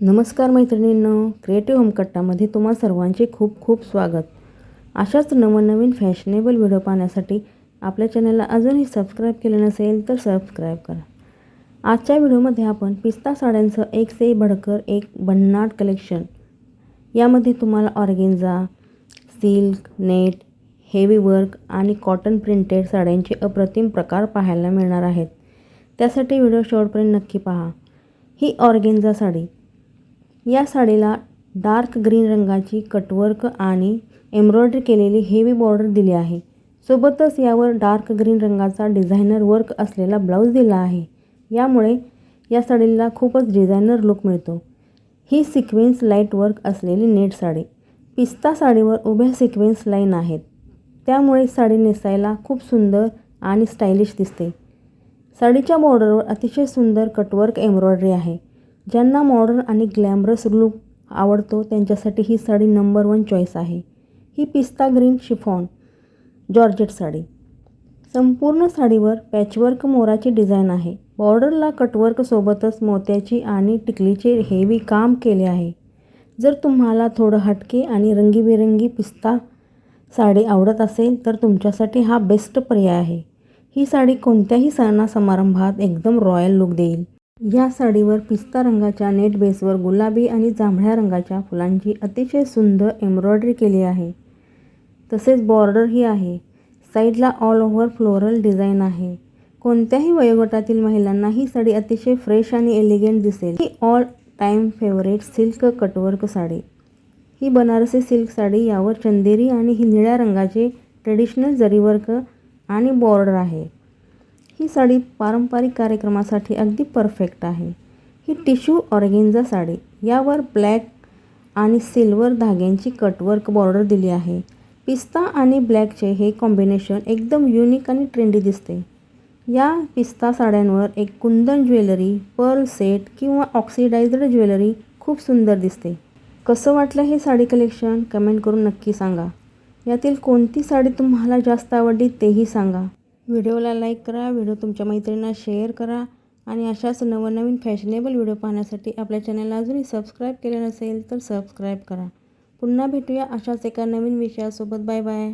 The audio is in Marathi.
नमस्कार मैत्रिणींनो, क्रिएटिव्ह होमकट्टामध्ये तुम्हा सर्वांचे खूप खूप स्वागत। अशाच नवनवीन फॅशनेबल व्हिडिओ पाहण्यासाठी आपल्या चॅनलला अजूनही सबस्क्राईब केले नसेल तर सबस्क्राईब करा। आजच्या व्हिडिओमध्ये आपण पिस्ता साड्यांचं एक से भडकर एक भन्नाट कलेक्शन, यामध्ये तुम्हाला organza, silk, net, heavy work आणि कॉटन प्रिंटेड साड्यांचे अप्रतिम प्रकार पाहायला मिळणार आहेत। त्यासाठी व्हिडिओ शेवटपर्यंत नक्की पहा। ही ऑर्गेन्झा साडी, या साडीला डार्क ग्रीन रंगाची कटवर्क आणि एम्ब्रॉयडरी केलेली हेवी बॉर्डर दिली आहे। सोबतच यावर डार्क ग्रीन रंगाचा डिझायनर वर्क असलेला ब्लाऊज दिला आहे। यामुळे या साडीला खूपच डिझायनर लुक मिळतो। ही सिक्वेन्स लाईट वर्क असलेली नेट साडी, पिस्ता साडीवर उभ्या सिक्वेन्स लाईन आहेत, त्यामुळे साडी नेसायला खूप सुंदर आणि स्टायलिश दिसते। साडीच्या बॉर्डरवर अतिशय सुंदर कटवर्क एम्ब्रॉयडरी आहे। ज्यांना मॉडर्न आणि ग्लॅमरस लुक आवडतो त्यांच्यासाठी ही साडी नंबर 1 चॉईस आहे। ही पिस्ता ग्रीन शिफॉन जॉर्जेट साडी, संपूर्ण साडीवर पॅचवर्क मोराची डिझाईन आहे। बॉर्डरला कटवर्क सोबतच मोत्याची आणि टिकलीचे हेवी काम केले आहे। जर तुम्हाला थोडं हटके आणि रंगीबेरंगी पिस्ता साडी आवडत असेल तर तुमच्यासाठी हा बेस्ट पर्याय आहे। ही साडी कोणत्याही सणासमारंभात एकदम रॉयल लुक देईल। या साडीवर पिस्ता रंगाच्या नेट बेसवर गुलाबी आणि जांभळ्या रंगाच्या फुलांची अतिशय सुंदर एम्ब्रॉयडरी केली आहे। तसेच बॉर्डर ही आहे। साईडला ऑल ओव्हर फ्लोरल डिझाईन आहे। कोणत्याही वयोगटातील महिलांना ही साडी अतिशय फ्रेश आणि एलिगंट दिसेल। ही all time favourite silk cutwork sari, ही बनारसी सिल्क साडी, यावर चंदेरी आणि ही निळ्या रंगाचे ट्रेडिशनल जरीवर्क आणि बॉर्डर आहे। ही साडी पारंपरिक कार्यक्रमासाठी अगदी परफेक्ट आहे। ही टिश्यू ऑर्गेन्झा साडी, यावर ब्लॅक आणि सिल्वर धाग्यांची कटवर्क बॉर्डर दिली आहे। पिस्ता आणि ब्लॅकचे हे कॉम्बिनेशन एकदम युनिक आणि ट्रेंडी दिसते। या पिस्ता साड्यांवर एक कुंदन ज्वेलरी, पर्ल सेट किंवा ऑक्सिडाइज्ड ज्वेलरी खूप सुंदर दिसते। कसं वाटलं हे साडी कलेक्शन कमेंट करून नक्की सांगा। यातील कोणती साडी तुम्हाला जास्त आवडली तेही सांगा। व्हिडिओला लाईक करा, व्हिडिओ तुमच्या मैत्रिणींना शेअर करा आणि अशाच नवनवीन फॅशनेबल व्हिडिओ पाहण्यासाठी आपल्या चॅनलला अजूनही सबस्क्राईब केले नसेल तर सबस्क्राईब करा। पुन्हा भेटूया अशाच एका नवीन विषयासोबत। Bye bye.